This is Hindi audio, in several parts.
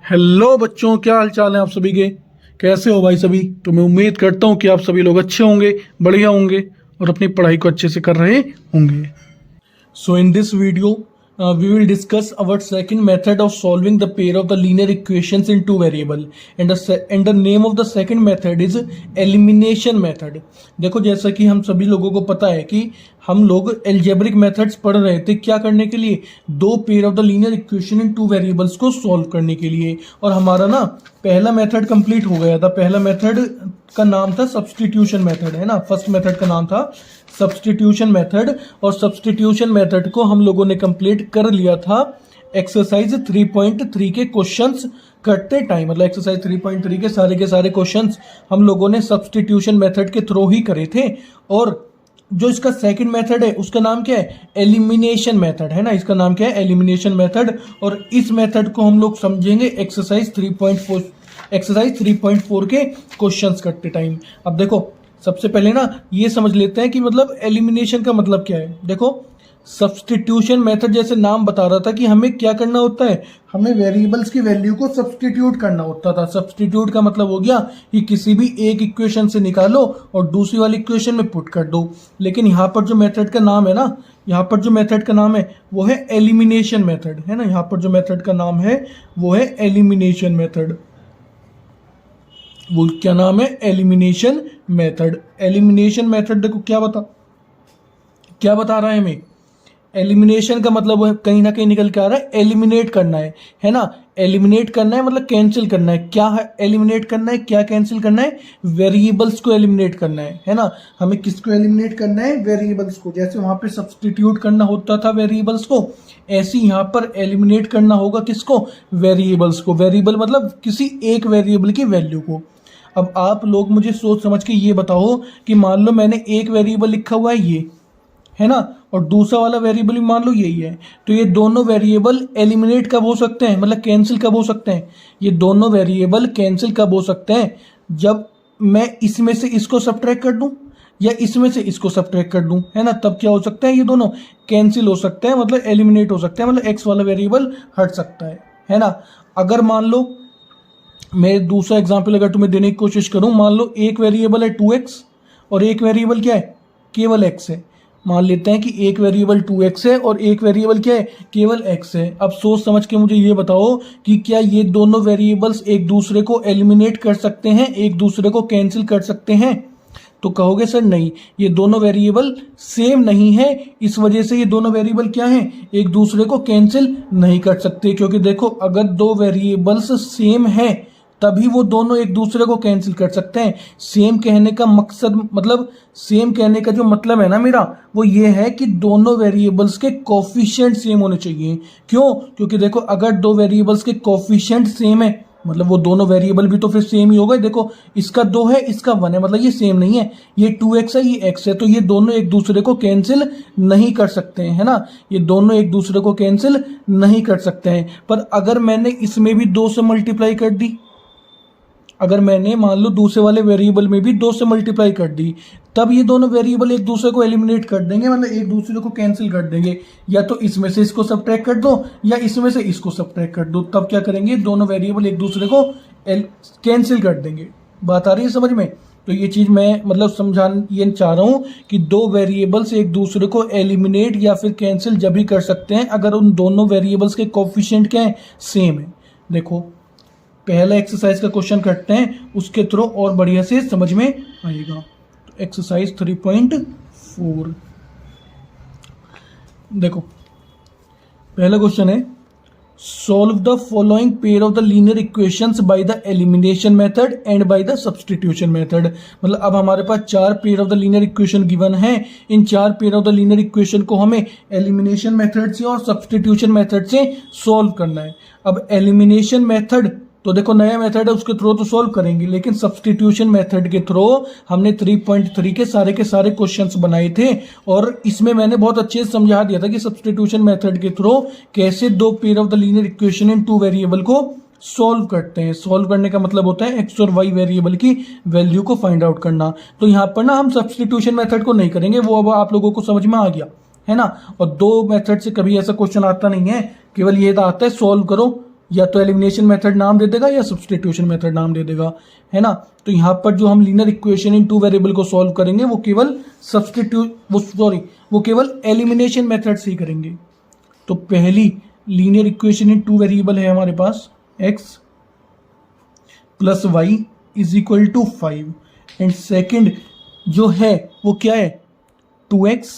हेलो बच्चों, क्या हाल चाल है आप सभी के। कैसे हो भाई सभी। तो मैं उम्मीद करता हूँ कि आप सभी लोग अच्छे होंगे, बढ़िया होंगे और अपनी पढ़ाई को अच्छे से कर रहे होंगे। So in this video, we will discuss our second method of solving the pair of the linear equations in two variable, and the name of the second method is elimination method. देखो, जैसा कि हम सभी लोगों को पता है कि हम लोग एल्जेब्रिक मेथड्स पढ़ रहे थे क्या करने के लिए, दो pair of the linear equation in two variables को सॉल्व करने के लिए। और हमारा ना पहला मेथड कंप्लीट हो गया था। पहला मेथड का नाम था सब्स्टिट्यूशन मेथड, है ना। फर्स्ट मेथड का नाम था सब्स्टिट्यूशन मेथड, और सब्स्टिट्यूशन मेथड को हम लोगों ने कंप्लीट कर लिया था एक्सरसाइज 3.3 के क्वेश्चंस करते टाइम। मतलब एक्सरसाइज 3.3 के सारे क्वेश्चंस हम लोगों ने सब्स्टिट्यूशन मेथड के थ्रू ही करे थे। और जो इसका सेकंड मेथड है उसका नाम क्या है, एलिमिनेशन मेथड, है ना। इसका नाम क्या है, एलिमिनेशन मेथड। और इस मेथड को हम लोग समझेंगे एक्सरसाइज 3.4 के क्वेश्चंस करते टाइम। अब देखो, सबसे पहले ना ये समझ लेते हैं कि मतलब एलिमिनेशन का मतलब क्या है। देखो, सब्स्टिट्यूशन मेथड जैसे नाम बता रहा था कि हमें क्या करना होता है, हमें वेरिएबल्स की वैल्यू को सब्स्टिट्यूट करना होता था। सब्स्टिट्यूट का मतलब हो गया कि किसी भी एक इक्वेशन से निकालो और दूसरी वाली इक्वेशन में पुट कर दो। लेकिन यहाँ पर जो मेथड का नाम है ना, यहाँ पर जो मेथड का नाम है वो है एलिमिनेशन मेथड, है ना। यहाँ पर जो मेथड का नाम है वो है एलिमिनेशन मेथड। वो क्या नाम है, एलिमिनेशन मेथड। एलिमिनेशन मेथड देखो क्या बता रहा है हमें। एलिमिनेशन का मतलब कहीं ना कहीं निकल के आ रहा है एलिमिनेट करना है ना। एलिमिनेट करना है मतलब कैंसिल करना है। क्या है एलिमिनेट करना है, क्या कैंसिल करना है, वेरिएबल्स को एलिमिनेट करना है ना। हमें किसको एलिमिनेट करना है, वेरिएबल्स को। जैसे वहां पे सब्स्टिट्यूट करना होता था वेरिएबल्स को, ऐसे यहाँ पर एलिमिनेट करना होगा किसको, वेरिएबल्स को। वेरिएबल मतलब किसी एक वेरिएबल की वैल्यू को। अब आप लोग मुझे सोच समझ के ये बताओ कि मान लो मैंने एक वेरिएबल लिखा हुआ है ये, है ना, और दूसरा वाला वेरिएबल भी मान लो यही है, तो ये दोनों वेरिएबल एलिमिनेट कब हो सकते हैं, मतलब कैंसिल कब हो सकते हैं। ये दोनों वेरिएबल कैंसिल कब हो सकते हैं, जब मैं इसमें से इसको सब्ट्रैक्ट कर दूं या इसमें से इसको सब्ट्रैक्ट कर दूं, है ना। तब क्या हो सकता है, ये दोनों कैंसिल हो सकते हैं, मतलब एलिमिनेट हो सकते हैं, मतलब एक्स वाला वेरिएबल हट सकता है ना। अगर मान लो मैं दूसरा एग्जाम्पल अगर तुम्हें देने की कोशिश करूं, मान लो एक वेरिएबल है 2x और एक वेरिएबल क्या है, केवल x है। मान लेते हैं कि एक वेरिएबल 2x है और एक वेरिएबल क्या है, केवल x है। अब सोच समझ के मुझे ये बताओ कि क्या ये दोनों वेरिएबल्स एक दूसरे को एलिमिनेट कर सकते हैं, एक दूसरे को कैंसिल कर सकते हैं। तो कहोगे सर नहीं, ये दोनों वेरिएबल सेम नहीं है, इस वजह से ये दोनों वेरिएबल क्या हैं, एक दूसरे को कैंसिल नहीं कर सकते। क्योंकि देखो, अगर दो वेरिएबल्स सेम है तभी वो दोनों एक दूसरे को कैंसिल कर सकते हैं। सेम कहने का मकसद, मतलब सेम कहने का जो मतलब है ना मेरा, वो ये है कि दोनों वेरिएबल्स के कोफिशिएंट सेम होने चाहिए। क्यों, क्योंकि देखो अगर दो वेरिएबल्स के कोफिशिएंट सेम है मतलब वो दोनों वेरिएबल भी तो फिर सेम ही होगा। देखो, इसका 2 है, इसका 1 है, मतलब ये सेम नहीं है। ये 2x है, ये x है, तो ये दोनों एक दूसरे को कैंसिल नहीं कर सकते हैं, है ना। ये दोनों एक दूसरे को कैंसिल नहीं कर सकते हैं। पर अगर मैंने इसमें भी 2 से मल्टीप्लाई कर दी, अगर मैंने मान लो दूसरे वाले वेरिएबल में भी 2 से मल्टीप्लाई कर दी, तब ये दोनों वेरिएबल एक दूसरे को एलिमिनेट कर देंगे, मतलब एक दूसरे को कैंसिल कर देंगे। या तो इसमें से इसको सब्ट्रैक्ट कर दो या इसमें से इसको सब्ट्रैक्ट कर दो, तब क्या करेंगे, दोनों वेरिएबल एक दूसरे को कैंसिल कर देंगे। बात आ रही है समझ में। तो ये चीज मैं मतलब ये चाह रहा हूँ कि दो वेरिएबल्स एक दूसरे को एलिमिनेट या फिर कैंसिल जब भी कर सकते हैं अगर उन दोनों वेरिएबल्स के कोफिशिएंट क्या है, सेम है। देखो, पहला एक्सरसाइज का क्वेश्चन करते हैं, उसके थ्रू और बढ़िया से समझ में आएगा। तो एक्सरसाइज 3.4 देखो, पहला क्वेश्चन है, solve the following pair of the linear equations by the elimination method and by the substitution method. मतलब अब हमारे पास 4 pair of the linear equation given है। इन 4 pair of the linear equation को हमें एलिमिनेशन मेथड से और सब्स्टिट्यूशन मेथड से सॉल्व करना है। अब एलिमिनेशन मेथड तो देखो नया मेथड है, उसके थ्रू तो सॉल्व करेंगे, लेकिन सब्स्टिट्यूशन मेथड के थ्रू हमने 3.3 के सारे क्वेश्चंस बनाए थे और इसमें मैंने बहुत अच्छे से समझा दिया था कि सब्स्टिट्यूशन मेथड के थ्रू कैसे दो pair of the linear equation in two variable को सॉल्व करते हैं। सॉल्व करने का मतलब होता है एक्स और वाई वेरिएबल की वैल्यू को फाइंड आउट करना। तो यहाँ पर ना हम सब्स्टिट्यूशन मेथड को नहीं करेंगे, वो अब आप लोगों को समझ में आ गया, है ना। और दो मेथड से कभी ऐसा क्वेश्चन आता नहीं है, केवल ये आता है सॉल्व करो या तो एलिमिनेशन मेथड नाम दे देगा या सब्स्टिट्यूशन मेथड नाम दे देगा, है ना। तो यहाँ पर जो हम linear equation in two variable को सॉल्व करेंगे वो केवल वो केवल एलिमिनेशन मेथड से ही करेंगे। तो पहली linear equation in two variable है हमारे पास x plus Y is equal to 5 and second जो है वो क्या है 2x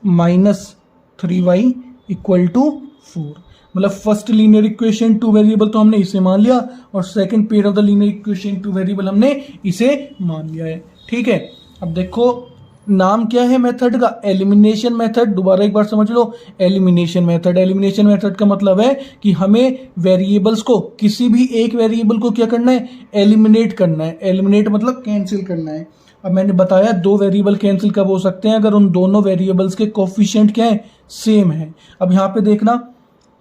minus 3y equal to 4। मतलब first linear equation two variable तो हमने इसे मान लिया और second pair of the linear equation two variable हमने इसे मान लिया है। ठीक है, अब देखो नाम क्या है मेथड का, एलिमिनेशन मेथड। दोबारा एक बार समझ लो, एलिमिनेशन मेथड। एलिमिनेशन मेथड का मतलब है कि हमें वेरिएबल्स को, किसी भी एक वेरिएबल को क्या करना है, एलिमिनेट करना है। एलिमिनेट मतलब कैंसिल करना है। अब मैंने बताया दो वेरिएबल कैंसिल कब हो सकते हैं, अगर उन दोनों वेरिएबल्स के कोफिशिएंट क्या है, सेम है। अब यहाँ पे देखना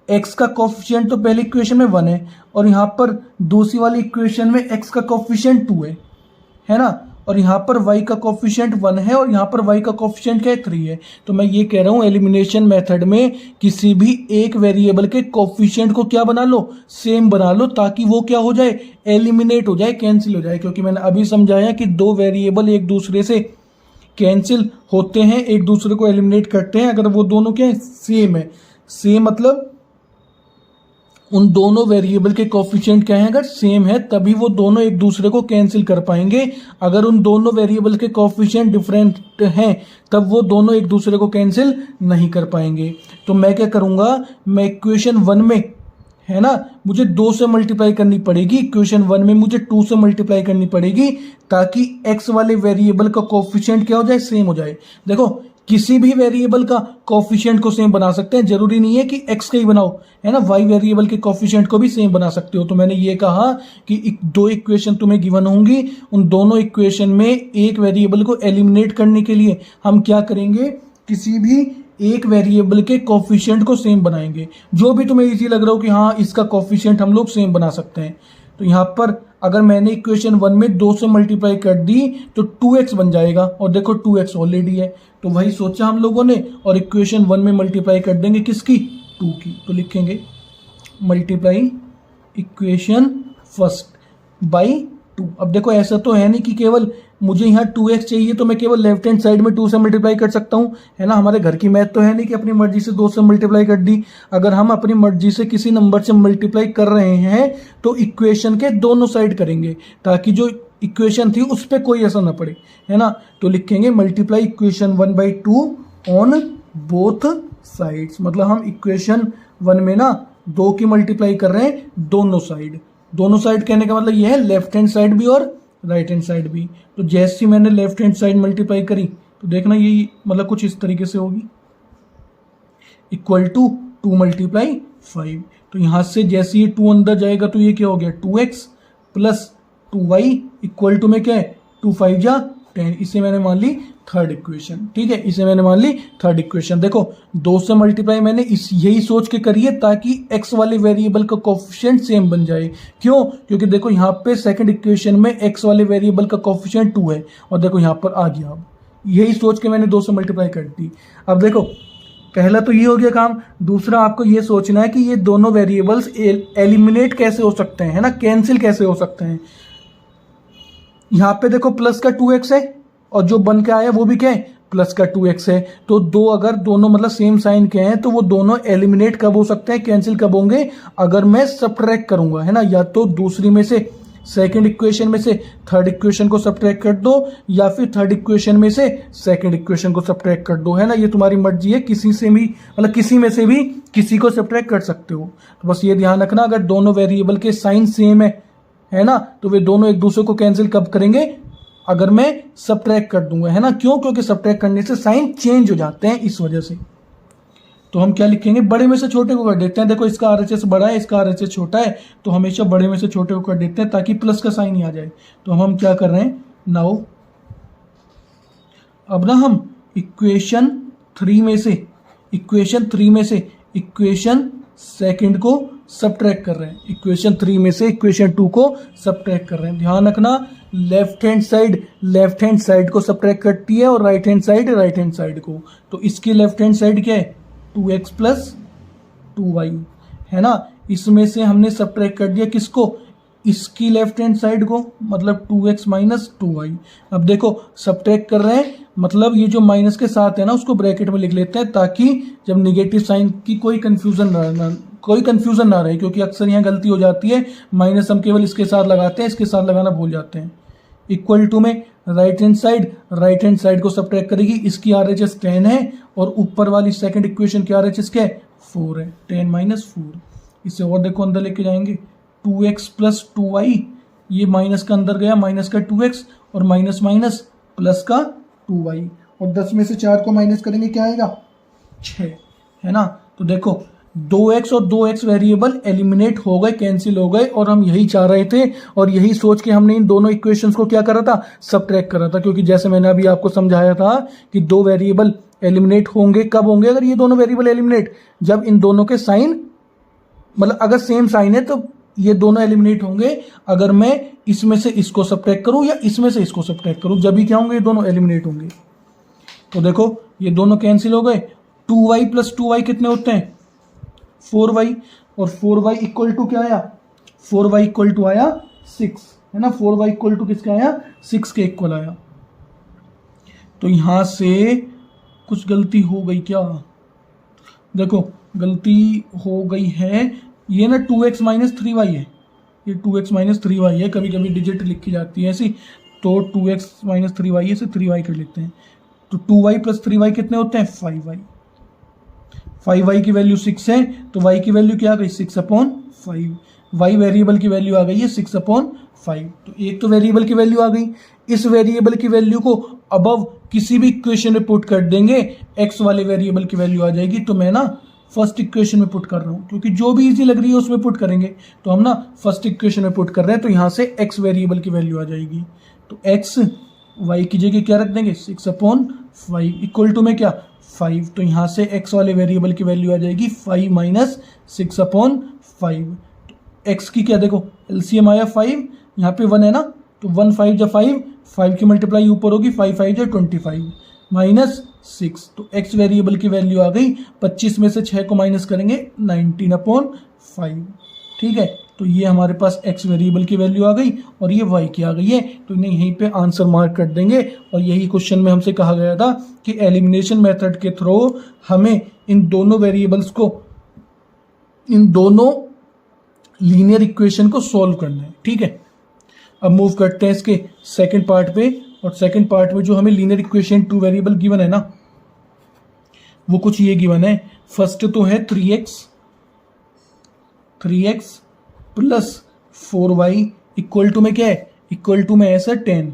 x का कोफिशिएंट तो पहली इक्वेशन में 1 है और यहाँ पर दूसरी वाली इक्वेशन में x का कोफिशिएंट 2 है ना। और यहाँ पर y का कोफिशिएंट 1 है और यहाँ पर y का कोफिशिएंट क्या है 3 है। तो मैं ये कह रहा हूँ एलिमिनेशन मेथड में किसी भी एक वेरिएबल के कोफिशिएंट को क्या बना लो, सेम बना लो, ताकि वो क्या हो जाए, एलिमिनेट हो जाए, कैंसिल हो जाए। क्योंकि मैंने अभी समझाया कि दो वेरिएबल एक दूसरे से कैंसिल होते हैं, एक दूसरे को एलिमिनेट करते हैं अगर वो दोनों क्या है, सेम है। सेम मतलब उन दोनों वेरिएबल के कोफिशिएंट क्या हैं, अगर सेम है तभी वो दोनों एक दूसरे को कैंसिल कर पाएंगे। अगर उन दोनों वेरिएबल के कोफिशिएंट डिफरेंट हैं तब वो दोनों एक दूसरे को कैंसिल नहीं कर पाएंगे। तो मैं क्या करूँगा, मैं इक्वेशन 1 में, है ना, मुझे 2 से मल्टीप्लाई करनी पड़ेगी। इक्वेशन 1 में मुझे 2 से मल्टीप्लाई करनी पड़ेगी ताकि x वाले वेरिएबल का कोफिशिएंट क्या हो जाए, सेम हो जाए। देखो किसी भी वेरिएबल का कोफिशिएंट को सेम बना सकते हैं, जरूरी नहीं है कि x का ही बनाओ, है ना। y वेरिएबल के कोफिशिएंट को भी सेम बना सकते हो। तो मैंने ये कहा कि दो इक्वेशन तुम्हें गिवन होंगी, उन दोनों इक्वेशन में एक वेरिएबल को एलिमिनेट करने के लिए हम क्या करेंगे, किसी भी एक वेरिएबल के कोफिशिएंट को सेम बनाएंगे। जो भी तुम्हें इजी लग रहा हो कि हाँ इसका कोफिशिएंट हम लोग सेम बना सकते हैं। तो यहाँ पर अगर मैंने इक्वेशन 1 में 2 से मल्टीप्लाई कर दी तो 2x बन जाएगा और देखो 2x ऑलरेडी है, तो वही सोचा हम लोगों ने और इक्वेशन 1 में मल्टीप्लाई कर देंगे किसकी, 2 की। तो लिखेंगे मल्टीप्लाई इक्वेशन फर्स्ट बाई 2। अब देखो ऐसा तो है नहीं कि केवल मुझे यहाँ 2x चाहिए तो मैं केवल लेफ्ट हैंड साइड में 2 से मल्टीप्लाई कर सकता हूँ, है ना। हमारे घर की मैथ तो है नहीं कि अपनी मर्जी से 2 से मल्टीप्लाई कर दी। अगर हम अपनी मर्जी से किसी नंबर से मल्टीप्लाई कर रहे हैं तो इक्वेशन के दोनों साइड करेंगे ताकि जो इक्वेशन थी उस पर कोई असर ना पड़े, है ना। तो लिखेंगे multiply equation 1/2 on both sides. मतलब हम इक्वेशन 1 में ना 2 की मल्टीप्लाई कर रहे हैं दोनों साइड। दोनों साइड कहने का मतलब यह है लेफ्ट हैंड साइड भी और राइट हैंड साइड भी। तो जैसे ही मैंने लेफ्ट हैंड साइड मल्टीप्लाई करी तो देखना ये मतलब कुछ इस तरीके से होगी, इक्वल टू 2 मल्टीप्लाई 5। तो यहाँ से जैसे ये 2 अंदर जाएगा तो ये क्या हो गया, 2x plus 2y equal to में क्या है, 2 5 जा 10। इसे मैंने मान ली थर्ड इक्वेशन। ठीक है, इसे मैंने मान ली थर्ड इक्वेशन। देखो 2 से मल्टीप्लाई मैंने यही सोच के करी है ताकि x वाले वेरिएबल का कोफिशिएंट सेम बन जाए। क्यों, क्योंकि देखो यहाँ पे सेकंड इक्वेशन में x वाले वेरिएबल का कोफिशिएंट 2 है और देखो यहाँ पर आ गया। अब यही सोच के मैंने 2 से मल्टीप्लाई कर दी। अब देखो पहला तो ये हो गया काम, दूसरा आपको ये सोचना है कि ये दोनों वेरिएबल्स एलिमिनेट कैसे हो सकते हैं, है ना, कैंसिल कैसे हो सकते हैं। यहाँ पे देखो प्लस का 2x है और जो बन के आया वो भी क्या है, प्लस का 2x है। तो दो अगर दोनों मतलब सेम साइन के हैं तो वो दोनों एलिमिनेट कब हो सकते हैं, कैंसिल कब होंगे, अगर मैं सब्ट्रैक्ट करूंगा, है ना। या तो दूसरी में से सेकंड इक्वेशन में से थर्ड इक्वेशन को सब्ट्रैक्ट कर दो या फिर थर्ड इक्वेशन में से सेकंड इक्वेशन को सब्ट्रैक्ट कर दो, है ना। ये तुम्हारी मर्जी है, किसी से भी मतलब किसी में से भी किसी को सब्ट्रैक्ट कर सकते हो। तो बस ये ध्यान रखना अगर दोनों वेरिएबल के साइन सेम है ना, तो वे दोनों एक दूसरे को कैंसिल कब करेंगे, अगर मैं सब्ट्रैक्ट कर दूंगा, है ना। क्यों, क्योंकि सब्ट्रैक्ट करने से साइन चेंज हो जाते हैं, इस वजह से। तो हम क्या लिखेंगे, बड़े में से छोटे को कर देते हैं। देखो इसका RHS बड़ा है, इसका RHS छोटा है, तो हमेशा बड़े में से छोटे को कर देते हैं ताकि प्लस का साइन ही आ जाए। तो हम क्या कर रहे हैं नाउ, अब ना हम इक्वेशन 3 में से इक्वेशन सेकंड को सब्ट्रैक्ट कर रहे हैं। इक्वेशन 3 में से इक्वेशन 2 को सब्ट्रैक्ट कर रहे हैं। ध्यान रखना लेफ्ट हैंड साइड को सब्ट्रैक्ट करती है और राइट हैंड साइड को। तो इसकी लेफ्ट हैंड साइड क्या है, 2x प्लस 2y, है ना, इसमें से हमने सब्ट्रैक्ट कर दिया किसको, इसकी लेफ्ट हैंड साइड को, मतलब 2x माइनस 2y। अब देखो सब्ट्रैक्ट कर रहे हैं, मतलब ये जो माइनस के साथ है ना उसको ब्रैकेट में लिख लेते हैं, ताकि जब निगेटिव साइन की कोई कंफ्यूजन ना रहे, क्योंकि अक्सर यहाँ गलती हो जाती है, माइनस हम केवल इसके साथ लगाते हैं, इसके साथ लगाना भूल जाते हैं। इक्वल टू में राइट हैंड साइड को सब्ट्रैक्ट करेगी, इसकी RHS 10 है और ऊपर वाली सेकंड इक्वेशन की RHS क्या है, 4 है, 10 माइनस 4। इसे और देखो अंदर लेके जाएंगे, 2x प्लस 2y, ये माइनस का अंदर गया, माइनस का 2x और माइनस माइनस प्लस का 2y, और 10 में से 4 को माइनस करेंगे क्या आएगा, 6, है ना। तो देखो 2x और 2x वेरिएबल एलिमिनेट हो गए, कैंसिल हो गए, और हम यही चाह रहे थे और यही सोच के हमने इन दोनों इक्वेशंस को क्या करा था, सब्ट्रैक्ट करा था। क्योंकि जैसे मैंने अभी आपको समझाया था कि दो वेरिएबल एलिमिनेट होंगे, कब होंगे, अगर ये दोनों वेरिएबल एलिमिनेट, जब इन दोनों के साइन, मतलब अगर सेम साइन है तो ये दोनों एलिमिनेट होंगे, अगर मैं इसमें से इसको सब्ट्रैक्ट करूं या इसमें से इसको सब्ट्रैक्ट करूं, जब भी क्या होंगे, ये दोनों एलिमिनेट होंगे। तो देखो ये दोनों कैंसिल हो गए, 2y प्लस 2y कितने होते हैं, 4y, और 4y इक्वल टू क्या आया, 4y इक्वल टू आया 6, है ना, 4y इक्वल टू किसका आया, 6 के इक्वल आया। तो यहां से कुछ गलती हो गई क्या, देखो गलती हो गई है, ये ना 2x माइनस 3y है, ये 2x माइनस 3y है, कभी कभी डिजिट लिखी जाती है ऐसी, तो 2x माइनस 3y है, इसे 3y कर लेते हैं। तो 2y प्लस 3y कितने होते हैं, 5y, 5y की वैल्यू 6 है, तो y की वैल्यू क्या आ गई, 6/5, y वेरिएबल की वैल्यू आ गई है 6/5। तो एक तो वेरिएबल की वैल्यू आ गई, इस वेरिएबल की वैल्यू को अबव किसी भी इक्वेशन में पुट कर देंगे, x वाले वेरिएबल की वैल्यू आ जाएगी। तो मैं ना फर्स्ट इक्वेशन में पुट कर रहा हूँ, क्योंकि जो भी इजी लग रही है उसमें पुट करेंगे, तो हम ना फर्स्ट इक्वेशन में पुट कर रहे हैं, तो यहाँ से x वेरिएबल की वैल्यू आ जाएगी। तो x y की जगह क्या रख देंगे, 6/5 इक्वल टू में क्या, 5, तो यहाँ से x वाले वेरिएबल की वैल्यू आ जाएगी 5 माइनस 6/5। तो x की क्या, देखो एलसीएम आया 5, यहाँ पे 1 है ना, तो 1 5 जा 5 की मल्टीप्लाई ऊपर होगी, 5 5 जा 25 माइनस 6, तो x वेरिएबल की वैल्यू आ गई, 25 में से 6 को माइनस करेंगे 19/5, ठीक है। तो ये हमारे पास x वेरिएबल की वैल्यू आ गई और ये y की आ गई है, तो इन्हें यहीं पे आंसर मार्क कर देंगे। और यही क्वेश्चन में हमसे कहा गया था कि एलिमिनेशन मेथड के थ्रू हमें इन दोनों वेरिएबल्स को, इन दोनों लीनियर इक्वेशन को सॉल्व करना है, ठीक है। अब मूव करते हैं इसके सेकंड पार्ट पे, और सेकंड पार्ट में जो हमें लीनियर इक्वेशन 2 वेरिएबल गिवन है ना, वो कुछ ये गिवन है। फर्स्ट तो है 3x plus 4y equal to में क्या है, इक्वल टू में ऐसा 10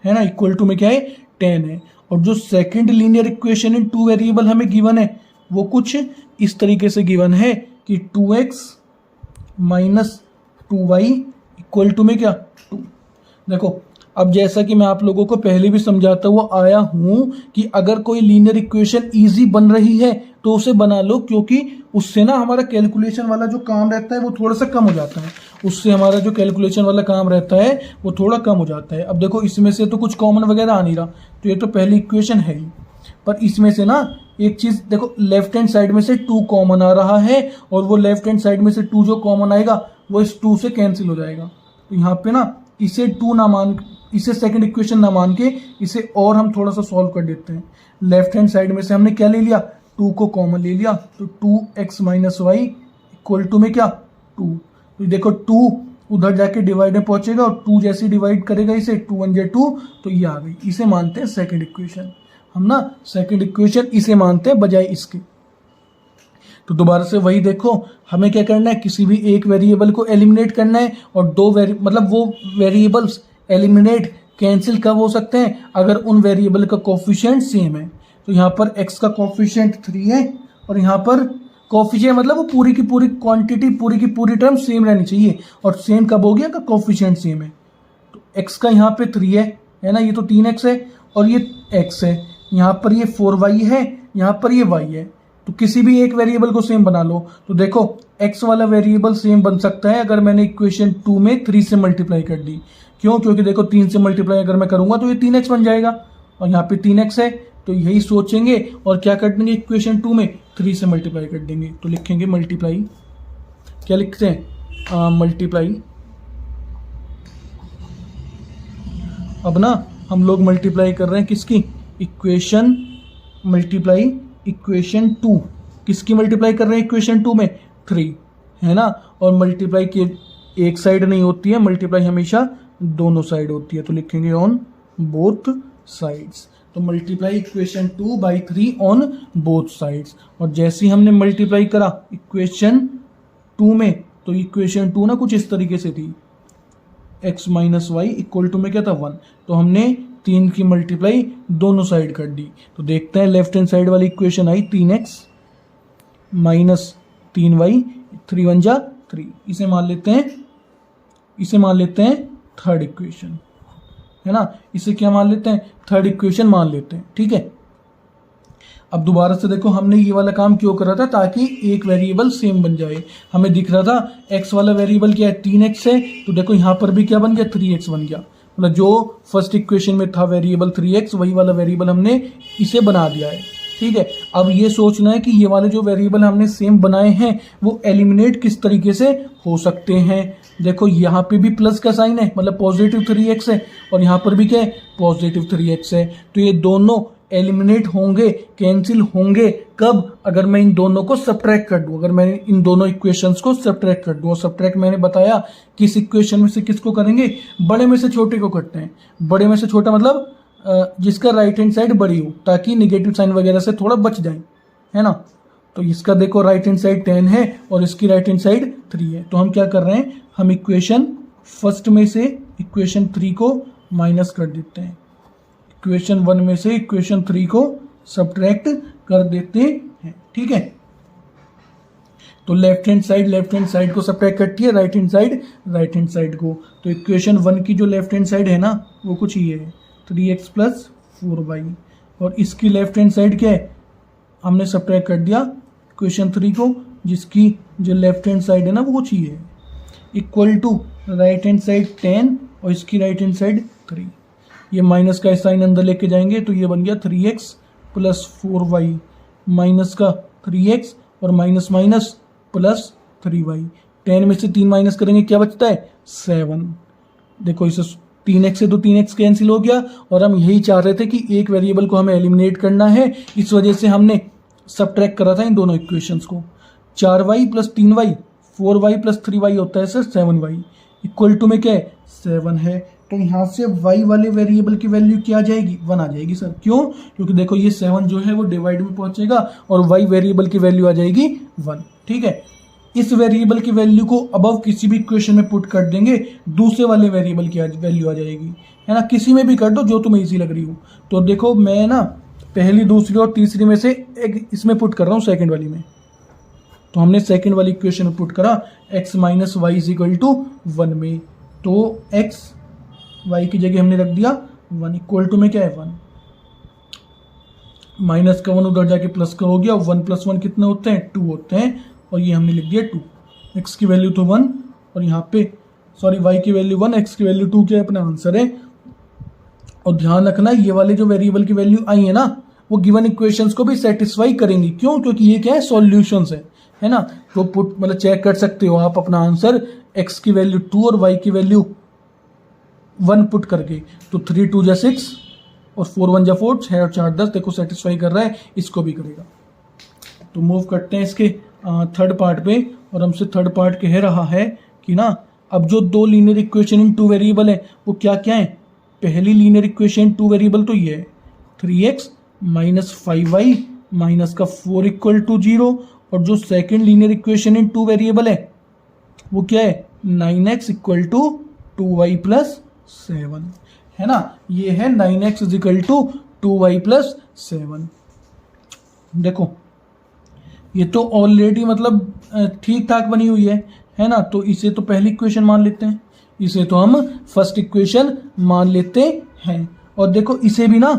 है ना, इक्वल टू में क्या है 10 है। और जो सेकंड लीनियर इक्वेशन इन 2 वेरिएबल हमें गिवन है, वो कुछ इस तरीके से गिवन है कि 2x minus 2y equal to में क्या 2। देखो अब जैसा कि मैं आप लोगों को पहले भी समझाता हुआ आया हूं कि अगर कोई लीनियर इक्वेशन इजी बन रही है तो उसे बना लो, क्योंकि उससे ना हमारा कैलकुलेशन वाला जो काम रहता है वो थोड़ा सा कम हो जाता है, उससे हमारा जो कैलकुलेशन वाला काम रहता है वो थोड़ा कम हो जाता है। अब देखो इसमें से तो कुछ कॉमन वगैरह आ नहीं रहा, तो ये तो पहली इक्वेशन है ही, पर इसमें से ना एक चीज़ देखो, लेफ्ट हैंड साइड में से 2 कॉमन आ रहा है, और वो लेफ्ट हैंड साइड में से 2 जो कॉमन आएगा वो इस 2 से कैंसिल हो जाएगा। तो यहाँ पे ना इसे 2 ना मान, इसे सेकंड इक्वेशन ना मान के इसे और हम थोड़ा सा सॉल्व कर देते हैं। लेफ्ट हैंड साइड में से हमने क्या ले लिया, 2 को कॉमन ले लिया, तो 2x minus Y equal to में क्या 2। तो देखो 2 उधर जाके डिवाइड में पहुंचेगा और 2 जैसे डिवाइड करेगा इसे, 2 1 जा 2, तो ये आ गई। इसे मानते हैं सेकंड इक्वेशन, हम ना सेकंड इक्वेशन इसे मानते हैं बजाय इसके। तो दोबारा से वही देखो, हमें क्या करना है, किसी भी एक वेरिएबल को एलिमिनेट करना है, और मतलब वो वेरिएबल्स एलिमिनेट कैंसिल कब हो सकते हैं, अगर उन वेरिएबल का कोफिशिएंट सेम है। तो यहाँ पर x का कोफिशिएंट 3 है, और यहाँ पर कोफिशिएंट मतलब वो पूरी की पूरी क्वांटिटी, पूरी की पूरी टर्म सेम रहनी चाहिए, और सेम कब हो गया, अगर कोफिशिएंट सेम है। तो x का यहाँ पे 3 है ना, ये तो 3x है, और ये x है, यहाँ पर ये 4y है, यहाँ पर ये y है। तो किसी भी एक वेरिएबल को सेम बना लो। तो देखो x वाला वेरिएबल सेम बन सकता है अगर मैंने इक्वेशन 2 में 3 से मल्टीप्लाई कर दी। क्यों, क्योंकि देखो 3 से मल्टीप्लाई अगर मैं करूंगा तो ये 3x बन जाएगा, और यहाँ पे 3x है, तो यही सोचेंगे और क्या कर देंगे, इक्वेशन 2 में 3 से मल्टीप्लाई कर देंगे। तो लिखेंगे मल्टीप्लाई क्या लिखते हैं, मल्टीप्लाई। अब ना हम लोग मल्टीप्लाई कर रहे हैं किसकी, इक्वेशन, मल्टीप्लाई इक्वेशन 2, किसकी मल्टीप्लाई कर रहे हैं इक्वेशन 2 में, 3, है ना। और मल्टीप्लाई की एक साइड नहीं होती है, मल्टीप्लाई हमेशा दोनों साइड होती है, तो लिखेंगे ऑन बोथ साइड्स। तो multiply equation 2 by 3 on both sides. और जैसे ही हमने मल्टीप्लाई करा इक्वेशन 2 में, तो इक्वेशन 2 ना कुछ इस तरीके से थी, x minus Y equal to में क्या था 1, तो हमने 3 की मल्टीप्लाई दोनों साइड कर दी। तो देखते हैं लेफ्ट हैंड साइड वाली इक्वेशन आई 3x माइनस 3y, 3 1 जा 3, इसे मान लेते हैं थर्ड इक्वेशन, है ना। इसे क्या मान लेते हैं, थर्ड इक्वेशन मान लेते हैं, ठीक है। अब दोबारा से देखो हमने ये वाला काम क्यों करा था, ताकि एक वेरिएबल सेम बन जाए। हमें दिख रहा था x वाला वेरिएबल क्या है 3x है, तो देखो यहाँ पर भी क्या बन गया 3x बन गया, मतलब जो फर्स्ट इक्वेशन में था वेरिएबल 3x, वही वाला वेरिएबल हमने इसे बना दिया है, ठीक है। अब ये सोचना है कि ये वाले जो वेरिएबल हमने सेम बनाए हैं वो एलिमिनेट किस तरीके से हो सकते हैं। देखो यहाँ पे भी प्लस का साइन है, मतलब पॉजिटिव 3x है, और यहाँ पर भी क्या है पॉजिटिव 3x है, तो ये दोनों एलिमिनेट होंगे, कैंसिल होंगे कब, अगर मैं इन दोनों को सब्ट्रैक्ट कर दूं, अगर मैं इन दोनों इक्वेशंस को सब्ट्रैक्ट कर दूं। और सब्ट्रैक्ट मैंने बताया किस इक्वेशन में से किसको करेंगे, बड़े में से छोटे को करते हैं। बड़े में से छोटा मतलब जिसका राइट हैंड साइड बड़ी हो, ताकि निगेटिव साइन वगैरह से थोड़ा बच जाए, है ना। तो इसका देखो राइट हैंड साइड 10 है और इसकी राइट हैंड साइड 3 है, तो हम क्या कर रहे हैं, हम इक्वेशन फर्स्ट में से इक्वेशन 3 को माइनस कर देते हैं, इक्वेशन 1 में से इक्वेशन 3 को सब्ट्रैक्ट कर देते हैं, ठीक है। तो लेफ्ट हैंड साइड को सब्ट्रैक्ट करती है राइट हैंड साइड को। तो इक्वेशन 1 की जो लेफ्ट हैंड साइड है ना वो कुछ ये है 3x प्लस 4y, और इसकी लेफ्ट हैंड साइड क्या है, हमने सब्ट्रैक्ट कर दिया इक्वेशन 3 को, जिसकी जो लेफ्ट हैंड साइड है ना वो कुछ ये है, equal to right hand side 10 और इसकी राइट हैंड साइड 3। ये माइनस का साइन अंदर लेके जाएंगे तो ये बन गया 3x प्लस 4y, माइनस का 3x और माइनस माइनस प्लस 3y। 10 में से 3 माइनस करेंगे क्या बचता है 7। देखो इसे 3x से तो 3x कैंसिल हो गया, और हम यही चाह रहे थे कि एक वेरिएबल को हमें एलिमिनेट करना है, इस वजह से हमने सब्ट्रैक्ट करा था इन दोनों इक्वेशंस को। 4y plus 3y 4y plus 3y होता है सर 7y, इक्वल टू में क्या है 7 है। तो यहाँ से y वाले वेरिएबल की वैल्यू क्या आ जाएगी 1 आ जाएगी सर। क्यों, क्योंकि देखो ये 7 जो है वो डिवाइड में पहुंचेगा और y वेरिएबल की वैल्यू आ जाएगी 1, ठीक है। इस वेरिएबल की वैल्यू को अबव किसी भी इक्वेशन में पुट कर देंगे, दूसरे वाले वेरिएबल की वैल्यू आ जाएगी, है ना। किसी में भी कर दो जो तुम्हें इजी लग रही हो। तो देखो मैं ना पहली, दूसरी और तीसरी में से एक इसमें पुट कर रहा हूँ सेकंड वाली में। तो हमने सेकंड वाली इक्वेशन में पुट करा x minus Y is equal to 1 में, तो x y की जगह हमने रख दिया 1, इक्वल टू में क्या है 1, माइनस का 1 उधर जाके प्लस का हो गया, 1 प्लस 1 कितने होते हैं 2 होते हैं, और ये हमने लिख दिया 2। x की वैल्यू तो 1 और यहाँ पे y की वैल्यू 1, x की वैल्यू 2 क्या है अपना आंसर है। और ध्यान रखना ये वाले जो वेरिएबल की वैल्यू आई है ना वो गिवन इक्वेशंस को भी सेटिस्फाई करेंगी। क्यों, क्योंकि ये क्या है सॉल्यूशंस है ना। तो पुट मतलब चेक कर सकते हो आप अपना आंसर, x की वैल्यू 2 और y की वैल्यू 1 पुट करके। तो 3 2 जा 6 और 4 1 जा 4, 6 और 4 10, देखो सेटिस्फाई कर रहा है, इसको भी करेगा। तो मूव करते हैं इसके थर्ड पार्ट पे, और हमसे थर्ड पार्ट कह रहा है कि ना अब जो दो लीनियर इक्वेशन इन 2 वेरिएबल है वो क्या क्या है। पहली लीनियर इक्वेशन 2 वेरिएबल तो ये है 3x माइनस 5y माइनस का 4 इक्वल टू 0, और जो सेकेंड लीनियर इक्वेशन इन 2 वेरिएबल है वो क्या है 9x equal to 2y plus 7, है ना। ये है 9x is equal to 2y plus 7। देखो ये तो ऑलरेडी मतलब ठीक ठाक बनी हुई है ना। तो इसे तो पहली इक्वेशन मान लेते हैं, इसे तो हम फर्स्ट इक्वेशन मान लेते हैं। और देखो इसे भी ना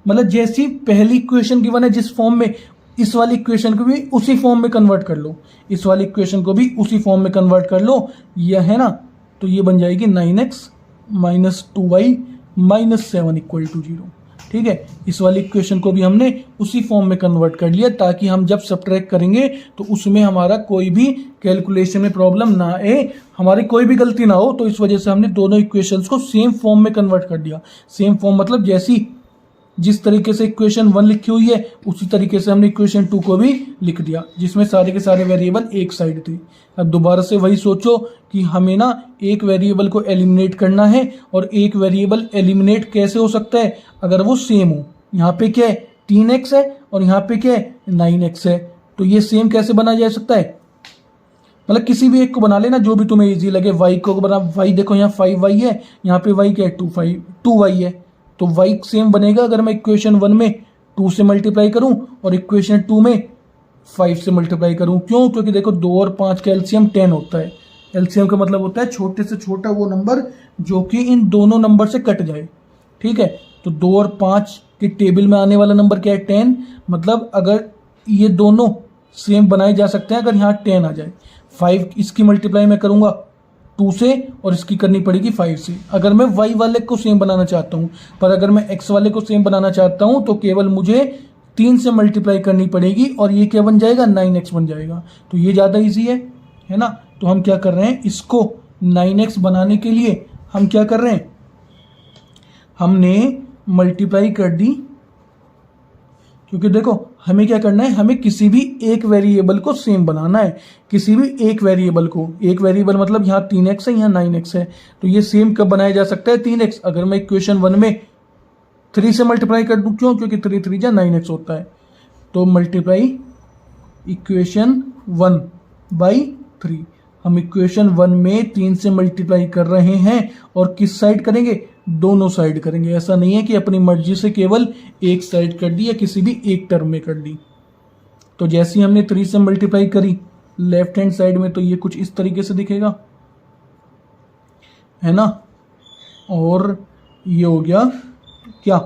मतलब जैसी पहली इक्वेशन गिवन है जिस फॉर्म में, इस वाली इक्वेशन को भी उसी फॉर्म में कन्वर्ट कर लो, इस वाली इक्वेशन को भी उसी फॉर्म में कन्वर्ट कर लो, यह है ना। तो ये बन जाएगी 9x minus 2y minus 7 equal to 0, ठीक है, इस वाली इक्वेशन को भी हमने उसी फॉर्म में कन्वर्ट कर लिया ताकि हम जब सब्ट्रैक्ट करेंगे तो उसमें हमारा कोई भी कैलकुलेशन में प्रॉब्लम ना आए, हमारी कोई भी गलती ना हो। तो इस वजह से हमने दोनों इक्वेशंस को सेम फॉर्म में कन्वर्ट कर दिया। सेम फॉर्म मतलब जैसी जिस तरीके से इक्वेशन 1 लिखी हुई है उसी तरीके से हमने इक्वेशन 2 को भी लिख दिया, जिसमें सारे के सारे वेरिएबल एक साइड थे। अब दोबारा से वही सोचो कि हमें ना एक वेरिएबल को एलिमिनेट करना है, और एक वेरिएबल एलिमिनेट कैसे हो सकता है अगर वो सेम हो। यहाँ पे क्या है 3x है और यहाँ पे क्या है 9x है, तो ये सेम कैसे बना जा सकता है? मतलब किसी भी एक को बना लेना जो भी तुम्हें इजी लगे। y को बना, y देखो यहाँ 5y है, यहाँ पे y क्या है 2y है, तो y सेम बनेगा अगर मैं इक्वेशन 1 में 2 से मल्टीप्लाई करूं और इक्वेशन 2 में 5 से मल्टीप्लाई करूं। क्यों? क्योंकि देखो 2 और 5 का एलसीएम 10 होता है। एलसीएम का मतलब होता है छोटे से छोटा वो नंबर जो कि इन दोनों नंबर से कट जाए। ठीक है, तो 2 और 5 के टेबल में आने वाला नंबर क्या है 10। मतलब अगर ये दोनों सेम बनाए जा सकते हैं अगर यहाँ 10 आ जाए। 5 इसकी मल्टीप्लाई मैं करूंगा 2 से और इसकी करनी पड़ेगी 5 से, अगर मैं y वाले को सेम बनाना चाहता हूँ। पर अगर मैं x वाले को सेम बनाना चाहता हूँ तो केवल मुझे 3 से मल्टीप्लाई करनी पड़ेगी और ये क्या बन जाएगा 9x बन जाएगा। तो ये ज़्यादा ईजी है ना। तो हम क्या कर रहे हैं, इसको 9x बनाने के लिए हम क्या कर रहे हैं, हमने मल्टीप्लाई कर दी। क्योंकि देखो हमें क्या करना है, हमें किसी भी एक वेरिएबल को सेम बनाना है। किसी भी एक वेरिएबल को, एक वेरिएबल मतलब यहाँ 3x है यहाँ 9x है, तो ये सेम कब बनाया जा सकता है 3x अगर मैं इक्वेशन 1 में 3 से मल्टीप्लाई कर दूँ। क्यों? क्योंकि 3 3 जा 9x होता है। तो मल्टीप्लाई इक्वेशन 1 बाई 3, हम इक्वेशन 1 में 3 से मल्टीप्लाई कर रहे हैं और किस साइड करेंगे, दोनों साइड करेंगे। ऐसा नहीं है कि अपनी मर्जी से केवल एक साइड कर दी या किसी भी एक टर्म में कर दी। तो जैसे ही हमने 3 से मल्टीप्लाई करी लेफ्ट हैंड साइड में तो ये कुछ इस तरीके से दिखेगा, है ना। और ये हो गया क्या,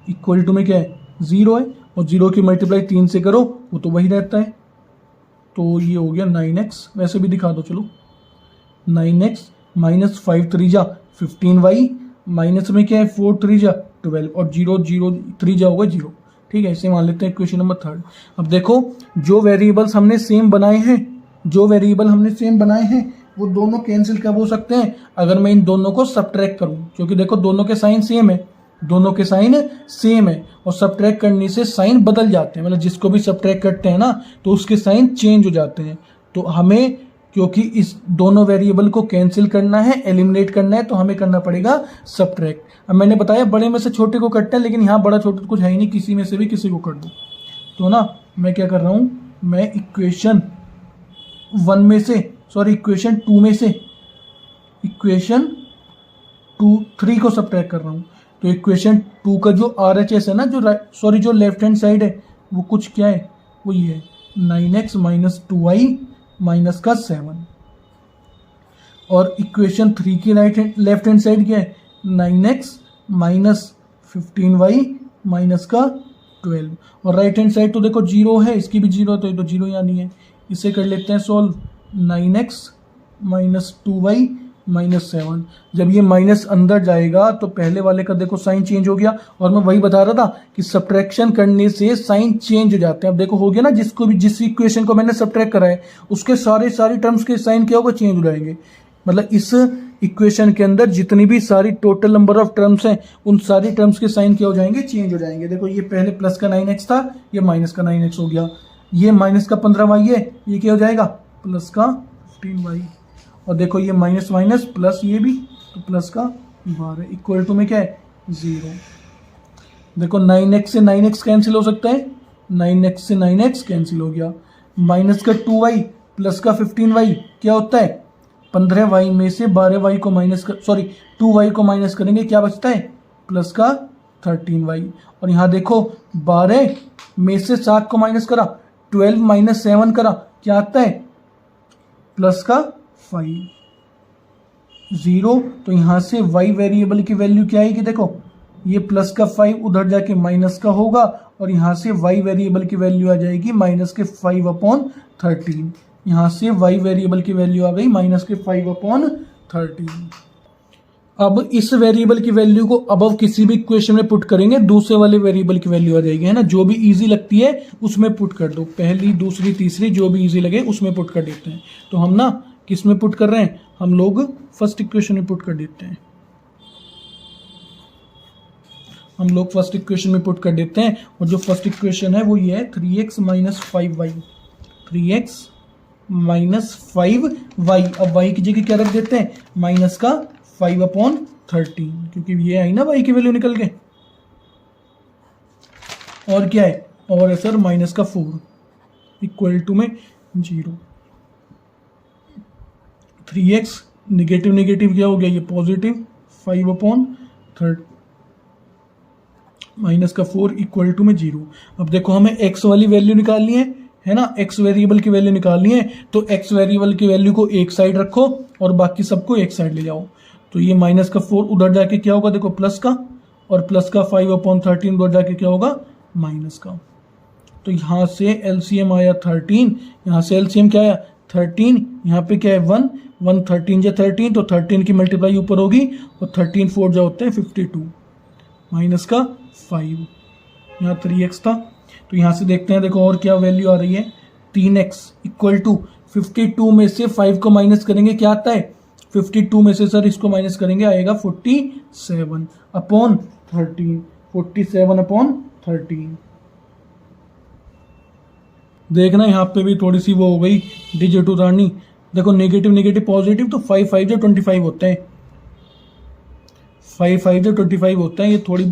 इक्वल टू में क्या है 0 है, और 0 की मल्टीप्लाई 3 से करो वो तो वही रहता है। तो ये हो गया 9x, वैसे भी दिखा दो चलो। 9x माइनस 5 3 जा 15y, माइनस में क्या है 4 3 जा 12 और 0 0 3 जा होगा 0। ठीक है, इसे मान लेते हैं इक्वेशन नंबर 3। अब देखो जो वेरिएबल्स हमने सेम बनाए हैं, जो वेरिएबल हमने सेम बनाए हैं वो दोनों कैंसिल कब हो सकते हैं, अगर मैं इन दोनों को सब्ट्रैक्ट करूं। क्योंकि देखो दोनों के साइन सेम है, दोनों के साइन सेम है, और सब्ट्रैक्ट करने से साइन बदल जाते हैं। मतलब जिसको भी सब्ट्रैक्ट करते हैं ना तो उसके साइन चेंज हो जाते हैं। तो हमें क्योंकि इस दोनों वेरिएबल को कैंसिल करना है, एलिमिनेट करना है, तो हमें करना पड़ेगा सब्ट्रैक्ट। अब मैंने बताया बड़े में से छोटे को कटता है, लेकिन यहाँ बड़ा छोटा तो कुछ है ही नहीं, किसी में से भी किसी को कर दो। तो ना मैं क्या कर रहा हूँ, मैं इक्वेशन 1 में से इक्वेशन 2 में से इक्वेशन 3 को सब्ट्रैक्ट कर रहा हूँ। तो इक्वेशन 2 का जो RHS है ना, जो लेफ्ट हैंड साइड है वो कुछ क्या है, वो ये है 9x माइनस 2y माइनस का 7, और इक्वेशन 3 की लेफ्ट हैंड साइड क्या है 9x माइनस 15y माइनस का 12, और राइट हैंड साइड तो देखो 0 है, इसकी भी 0 तो 0 यहाँ नहीं है। इसे कर लेते हैं solve, 9x minus 2y minus 7। जब ये माइनस अंदर जाएगा तो पहले वाले का देखो साइन चेंज हो गया, और मैं वही बता रहा था कि सब्ट्रैक्शन करने से साइन चेंज हो जाते हैं। अब देखो हो गया ना, जिस इक्वेशन को मैंने सब्ट्रैक्ट करा है उसके सारी टर्म्स के साइन क्या होगा, चेंज हो जाएंगे। मतलब इस इक्वेशन के अंदर जितनी भी सारी टोटल नंबर ऑफ टर्म्स हैं उन सारी टर्म्स के साइन क्या हो जाएंगे, चेंज हो जाएंगे। देखो ये पहले प्लस का 9x था, ये माइनस का 9x हो गया। ये माइनस का 15y है, ये क्या हो जाएगा प्लस का 15y। और देखो ये माइनस माइनस प्लस, ये भी तो प्लस का 12 इक्वल टू में क्या है 0। देखो 9x से 9x कैंसिल हो सकता है, 9x से 9x कैंसिल हो गया। माइनस का 2y प्लस का 15y क्या होता है, 15y में से 12y को माइनस कर 2y को माइनस करेंगे क्या बचता है, प्लस का 13y। और यहाँ देखो 12 में से 7 को माइनस करा, 12 माइनस 7 करा, क्या आता है प्लस का 5 0। तो यहाँ से y वेरिएबल की वैल्यू क्या आएगी, देखो ये प्लस का 5 उधर जाके माइनस का होगा, और यहाँ से y वेरिएबल की वैल्यू आ जाएगी माइनस के 5/13। यहाँ से y वेरिएबल की वैल्यू आ गई माइनस के 5/13। अब इस वेरिएबल की वैल्यू को अबव किसी भी इक्वेशन में पुट करेंगे, दूसरे वाले वेरिएबल की वैल्यू आ जाएगी, है ना। जो भी इजी लगती है उसमें पुट कर दो, पहली दूसरी तीसरी जो भी इजी लगे उसमें पुट कर देते हैं। तो हम ना किस में पुट कर रहे हैं, हम लोग फर्स्ट इक्वेशन में पुट कर देते हैं, हम लोग फर्स्ट इक्वेशन में पुट कर देते हैं। और जो फर्स्ट इक्वेशन है वो ये है 3x minus 5y, 3x minus 5y। अब y की जगह क्या रख देते हैं, माइनस का 5/13, क्योंकि ये आई ना y की वैल्यू निकल के। और क्या है, और है सर माइनस का 4 इक्वल टू में 0। 3x निगेटिव निगेटिव क्या हो गया, ये पॉजिटिव 5/13 माइनस का 4 इक्वल टू में 0। अब देखो हमें x वाली वैल्यू निकालनी है ना, x वेरिएबल की वैल्यू निकालनी है। तो x वेरिएबल की वैल्यू को एक साइड रखो और बाकी सबको एक साइड ले जाओ। तो ये माइनस का 4 उधर जाके क्या होगा, देखो प्लस का, और प्लस का 5/13 उधर जाके क्या होगा, माइनस का। तो यहाँ से एलसीएम आया 13, यहाँ से एलसीएम क्या आया 13, यहाँ पे क्या है 1, 1 13 जा 13, तो 13 की मल्टीप्लाई ऊपर होगी और 13 4 जा होते हैं 52, माइनस का 5, यहाँ 3x था। तो यहाँ से देखते हैं, देखो और क्या वैल्यू आ रही है, 3x इक्वल टू 52 में से 5 को माइनस करेंगे क्या आता है, 52 में से सर इसको माइनस करेंगे आएगा 47/13, 47/13। देखना यहाँ पे भी थोड़ी सी वो हो गई डिजिट उतारनी। देखो नेगेटिव नेगेटिव पॉजिटिव, तो 5 5 जो 25 होते हैं, 5 5 जो 25 होते हैं, ये थोड़ी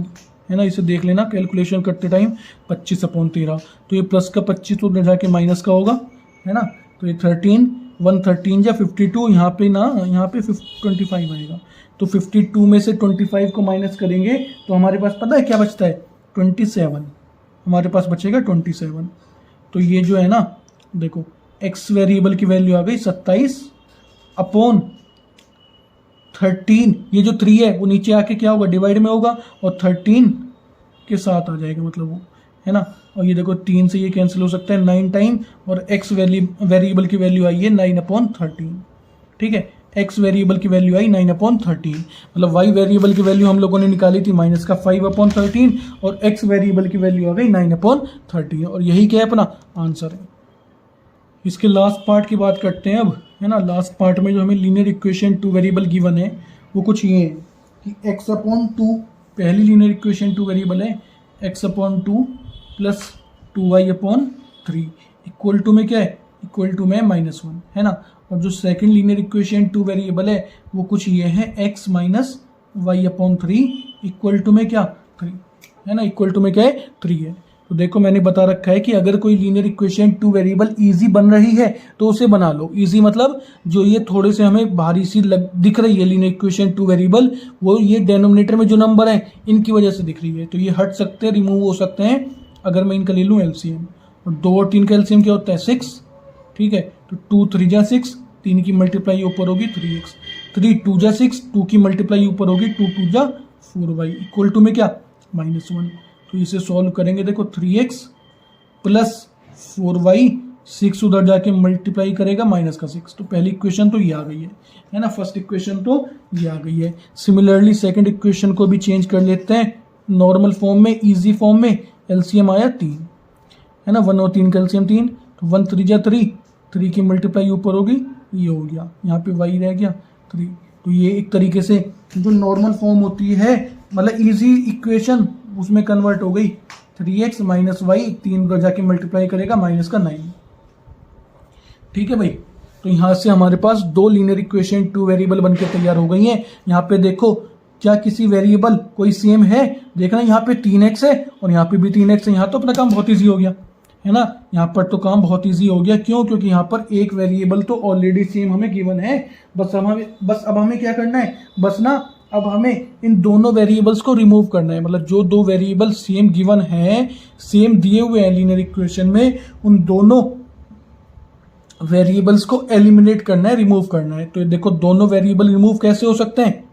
है ना, इसे देख लेना कैलकुलेशन करते टाइम 25/13। तो ये प्लस का 25 तो उधर जाके माइनस का होगा, है ना। तो ये 13 1 13 या 52, यहाँ पे ना यहाँ पे 25 आएगा। तो 52 में से 25 को माइनस करेंगे तो हमारे पास पता है क्या बचता है, 27, हमारे पास बचेगा 27। तो ये जो है ना देखो x वेरिएबल की वैल्यू आ गई 27/13। ये जो 3 है वो नीचे आके क्या होगा, डिवाइड में होगा और 13 के साथ आ जाएगा, मतलब वो है ना। और ये देखो 3 से ये कैंसिल हो सकता है 9 टाइम, और x वेरिएबल की वैल्यू आई है 9/13, ठीक है। x वेरिएबल की वैल्यू आई 9/13, मतलब y वेरिएबल की वैल्यू हम लोगों ने निकाली थी माइनस का 5/13, और x वेरिएबल की वैल्यू आ गई 9/13, और यही क्या है अपना आंसर है। इसके लास्ट पार्ट की बात करते हैं अब, है ना। लास्ट पार्ट में जो हमें लीनियर इक्वेशन 2 वेरिएबल गिवन है वो कुछ ये है कि x/2, पहली लीनियर इक्वेशन 2 वेरिएबल है x/2 plus 2y/3 equal to में क्या है, इक्वल टू में -1, है ना। और जो सेकंड लीनियर इक्वेशन 2 वेरिएबल है वो कुछ ये है x minus y/3 equal to में क्या 3, है ना, इक्वल टू में क्या है 3 है। तो देखो मैंने बता रखा है कि अगर कोई लीनियर इक्वेशन 2 वेरिएबल इजी बन रही है तो उसे बना लो। इजी मतलब जो ये थोड़े से हमें भारी सी दिख रही है लीनियर इक्वेशन 2 वेरिएबल, वो ये डेनोमिनेटर में जो नंबर है इनकी वजह से दिख रही है, तो ये हट सकते हैं, रिमूव हो सकते हैं अगर मैं इनका ले लूँ एलसीएम। और 2 और 3 का एलसीएम क्या होता है 6, ठीक है। तो 2 3 जा 6, 3 की मल्टीप्लाई ऊपर होगी 3x, 3 2 जा 6, 2 की मल्टीप्लाई ऊपर होगी 2 2 जा 4y इक्वल टू में क्या -1। तो इसे सॉल्व करेंगे, देखो 3x प्लस 4y, 6 उधर जाके मल्टीप्लाई करेगा माइनस का 6। तो पहली इक्वेशन तो ये आ गई है ना, फर्स्ट इक्वेशन तो ये आ गई है। सिमिलरली सेकंड इक्वेशन को भी चेंज कर लेते हैं नॉर्मल फॉर्म में, इजी फॉर्म में। एलसीएम आया 3, है ना, 1 और 3 का एलसीएम 3, तो 1 3 जा 3, 3 की मल्टीप्लाई ऊपर होगी, ये हो गया, यहाँ पे y रह गया 3। तो ये एक तरीके से जो नॉर्मल फॉर्म होती है, मतलब इजी इक्वेशन, उसमें कन्वर्ट हो गई। 3x माइनस वाई, 3 को जाके मल्टीप्लाई करेगा माइनस का 9, ठीक है भाई। तो यहाँ से हमारे पास 2 लीनियर इक्वेशन 2 वेरिएबल बनके तैयार हो गई हैं। यहाँ पे देखो क्या किसी वेरिएबल कोई सेम है, देखना यहाँ पे 3x है और यहाँ पे भी 3x है। यहाँ तो अपना काम बहुत ईजी हो गया, है ना, यहाँ पर तो काम बहुत ईजी हो गया। क्यों? क्योंकि यहाँ पर एक वेरिएबल तो ऑलरेडी सेम हमें गिवन है। बस अब हमें क्या करना है, बस ना अब हमें इन दोनों वेरिएबल्स को रिमूव करना है। मतलब जो 2 वेरिएबल सेम गिवन है, सेम दिए हुए हैं लीनियर इक्वेशन में, उन दोनों वेरिएबल्स को एलिमिनेट करना है, रिमूव करना है। तो देखो दोनों वेरिएबल रिमूव कैसे हो सकते हैं,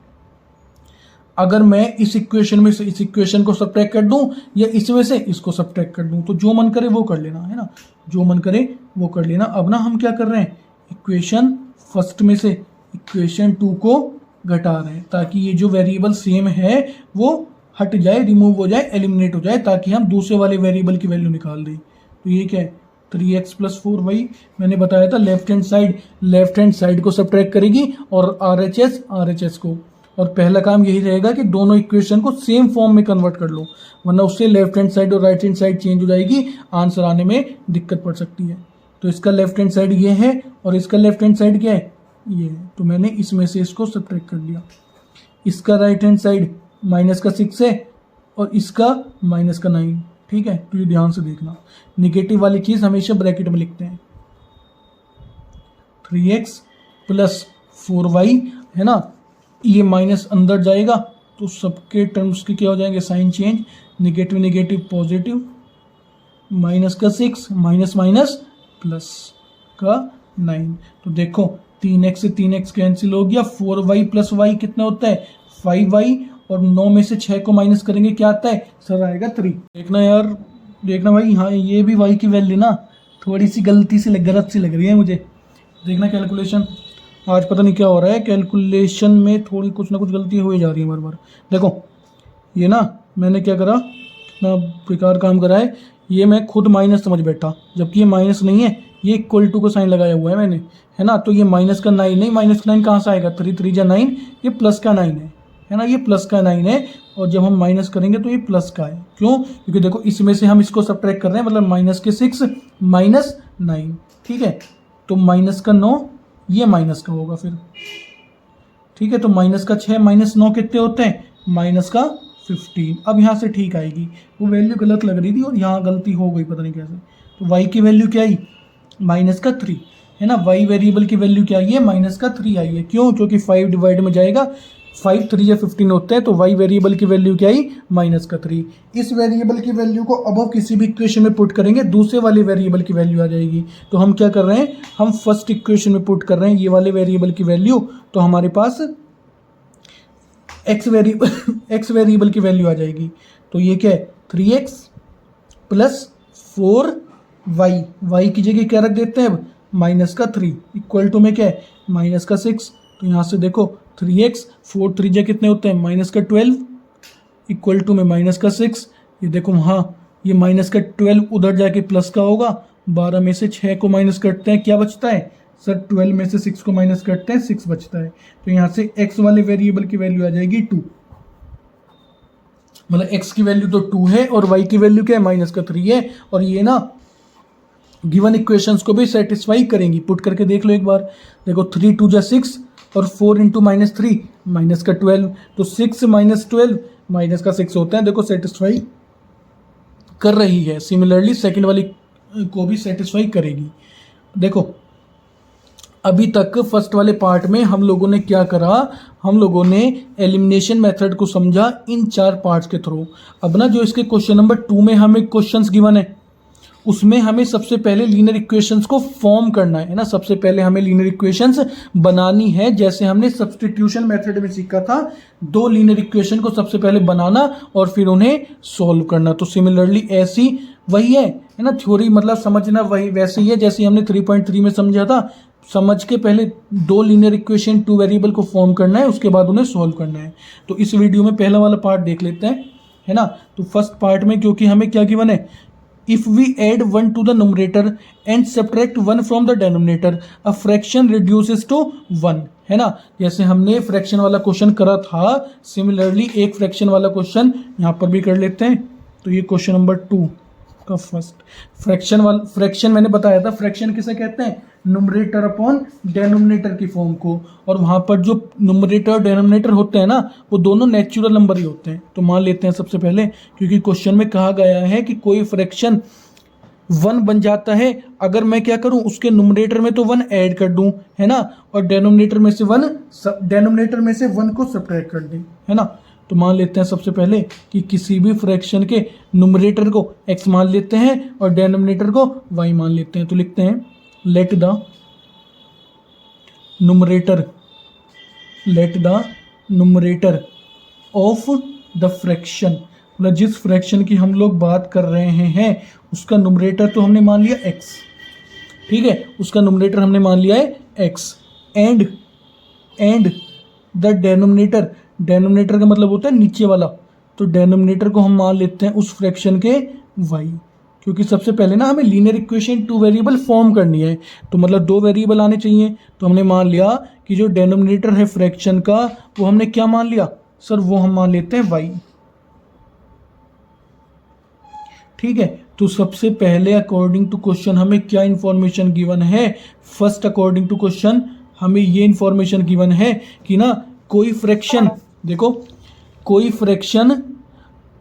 अगर मैं इस इक्वेशन में से इस इक्वेशन को सब्ट्रैक्ट कर दूं या इसमें से इसको सब्ट्रैक्ट कर दूं, तो जो मन करे वो कर लेना, है ना, जो मन करे वो कर लेना। अब ना हम क्या कर रहे हैं, इक्वेशन फर्स्ट में से इक्वेशन 2 को घटा रहे हैं, ताकि ये जो वेरिएबल सेम है वो हट जाए, रिमूव हो जाए, एलिमिनेट हो जाए, ताकि हम दूसरे वाले वेरिएबल की वैल्यू निकाल दें। तो ये क्या है, 3x + 4y। मैंने बताया था लेफ्ट हैंड साइड को सब्ट्रैक्ट करेगी और RHS को। और पहला काम यही रहेगा कि दोनों इक्वेशन को सेम फॉर्म में कन्वर्ट कर लो, वरना उससे लेफ्ट हैंड साइड और राइट हैंड साइड चेंज हो जाएगी, आंसर आने में दिक्कत पड़ सकती है। तो इसका लेफ्ट हैंड साइड ये है और इसका लेफ्ट हैंड साइड क्या है, ये है। तो मैंने इसमें से इसको सब्ट्रैक्ट कर लिया। इसका राइट हैंड साइड -6 है और इसका -9। ठीक है, तो ये ध्यान से देखना, निगेटिव वाली चीज़ हमेशा ब्रैकेट में लिखते हैं। 3x + 4y है ना, ये माइनस अंदर जाएगा तो सबके टर्म्स के क्या हो जाएंगे, sign change, negative positive, -6 minus का 9। तो देखो 3x से 3x कैंसिल हो गया, 4y + y कितना होता है 5y, और 9 में से 6 को माइनस करेंगे क्या आता है सर, आएगा 3। देखना यार, देखना भाई, हाँ ये भी y की वैल्यू ना थोड़ी सी गलत सी लग रही है मुझे। देखना कैलकुलेशन, आज पता नहीं क्या हो रहा है, कैलकुलेशन में थोड़ी कुछ ना कुछ गलती हो ही जा रही है बार बार। देखो ये ना मैंने क्या करा, कितना बेकार काम करा है, ये मैं खुद माइनस समझ बैठा, जबकि ये माइनस नहीं है, ये =2 को साइन लगाया हुआ है मैंने, है ना। तो ये माइनस का 9 नहीं, माइनस का 9 कहाँ से आएगा, 3 3 9, ये प्लस का 9 है ना, ये प्लस का 9 है। और जब हम माइनस करेंगे तो ये प्लस का है, क्यों, क्योंकि देखो इसमें से हम इसको सब्ट्रैक्ट कर रहे हैं, मतलब -6 -9। ठीक है, तो -9 ये माइनस का होगा फिर। ठीक है, तो -6 -9 कितने होते हैं, -15। अब यहाँ से ठीक आएगी, वो वैल्यू गलत लग रही थी और यहाँ गलती हो गई पता नहीं कैसे। तो y की वैल्यू क्या आई, -3 है ना, y वेरिएबल की वैल्यू क्या आई है, -3 आई है। क्यों, क्योंकि 5 डिवाइड में जाएगा, 5 3 15 होते हैं, तो y वेरिएबल की वैल्यू क्या आई, -3। इस वेरिएबल की वैल्यू को अब हम किसी भी इक्वेशन में पुट करेंगे, दूसरे वाले वेरिएबल की वैल्यू आ जाएगी। तो हम क्या कर रहे हैं, हम फर्स्ट इक्वेशन में पुट कर रहे हैं ये वाले वेरिएबल की वैल्यू, तो हमारे पास x वेरिएबल की वैल्यू आ जाएगी। तो ये क्या है, 3x + 4y, y की जगह क्या रख देते हैं अब, -3 इक्वल टू में क्या है, -6। तो यहाँ से देखो 3x 4 3 कितने होते हैं, -12 इक्वल टू में -6। ये देखो हाँ, ये -12 उधर जाके प्लस का होगा, 12 में से 6 को माइनस करते हैं क्या बचता है सर, 12 में से 6 को माइनस करते हैं 6 बचता है। तो यहाँ से x वाले वेरिएबल की वैल्यू आ जाएगी 2, मतलब x की वैल्यू तो 2 है और y की वैल्यू क्या है, -3 है। और ये ना गिवन इक्वेशंस को भी सेटिस्फाई करेंगी, पुट करके देख लो एक बार। देखो 3 2 जा 6 और 4 × -3 -12, तो 6 -12 -6 होता है। देखो सेटिस्फाई कर रही है। सिमिलरली सेकंड वाली को भी सेटिस्फाई करेगी। देखो अभी तक फर्स्ट वाले पार्ट में हम लोगों ने क्या करा, हम लोगों ने एलिमिनेशन मेथड को समझा इन 4 पार्ट्स के थ्रू। अब ना जो इसके क्वेश्चन नंबर 2 में हमें क्वेश्चंस गिवन है, उसमें हमें सबसे पहले लीनियर इक्वेशंस को फॉर्म करना है ना, सबसे पहले हमें लीनियर इक्वेशंस बनानी है। जैसे हमने सब्स्टिट्यूशन मेथड में सीखा था, 2 लीनियर इक्वेशन को सबसे पहले बनाना और फिर उन्हें सॉल्व करना। तो सिमिलरली ऐसी वही है ना, थ्योरी मतलब समझना वही वैसे ही है जैसे हमने 3.3 में समझा था। समझ के पहले 2 लीनियर इक्वेशन 2 वेरिएबल को फॉर्म करना है, उसके बाद उन्हें सॉल्व करना है। तो इस वीडियो में पहला वाला पार्ट देख लेते हैं, है ना। तो फर्स्ट पार्ट में क्योंकि हमें क्या गिवन है, if we add 1 to the numerator and subtract 1 from the denominator, a fraction reduces to 1, है ना। जैसे हमने फ्रैक्शन वाला क्वेश्चन करा था, सिमिलरली एक फ्रैक्शन वाला क्वेश्चन यहाँ पर भी कर लेते हैं। तो ये क्वेश्चन नंबर 2 का फर्स्ट फ्रैक्शन मैंने बताया था, फ्रैक्शन किसे कहते हैं, नुमरेटर अपॉन डेनोमिनेटर की फॉर्म को। और वहाँ पर जो नुमरेटर और डेनोमिनेटर होते हैं ना, वो दोनों नेचुरल नंबर ही होते हैं। तो मान लेते हैं सबसे पहले, क्योंकि क्वेश्चन में कहा गया है कि कोई फ्रैक्शन 1 बन जाता है अगर मैं क्या करूं, उसके नुमरेटर में तो 1 ऐड कर दूं, है ना, और डेनोमिनेटर में से 1 को सब्ट्रैक्ट कर दें, है ना। तो मान लेते हैं सबसे पहले कि किसी भी फ्रैक्शन के नुमरेटर को x मान लेते हैं और डेनोमिनेटर को y मान लेते हैं। तो लिखते हैं let the numerator of the fraction, मतलब जिस फ्रैक्शन की हम लोग बात कर रहे हैं उसका नुमरेटर तो हमने मान लिया x, ठीक है, उसका नुमरेटर हमने मान लिया है x, and the denominator, denominator का मतलब होता है नीचे वाला, तो डेनोमिनेटर को हम मान लेते हैं उस फ्रैक्शन के y, क्योंकि सबसे पहले ना हमें linear equation two variable form करनी है, तो मतलब दो वेरिएबल आने चाहिए। तो हमने मान लिया कि जो डेनोमिनेटर है फ्रैक्शन का वो हमने क्या मान लिया सर, वो हम मान लेते हैं y। ठीक है, तो सबसे पहले अकॉर्डिंग टू क्वेश्चन हमें क्या इंफॉर्मेशन गिवन है, फर्स्ट अकॉर्डिंग टू क्वेश्चन हमें ये इंफॉर्मेशन गिवन है कि ना कोई फ्रैक्शन, देखो कोई fraction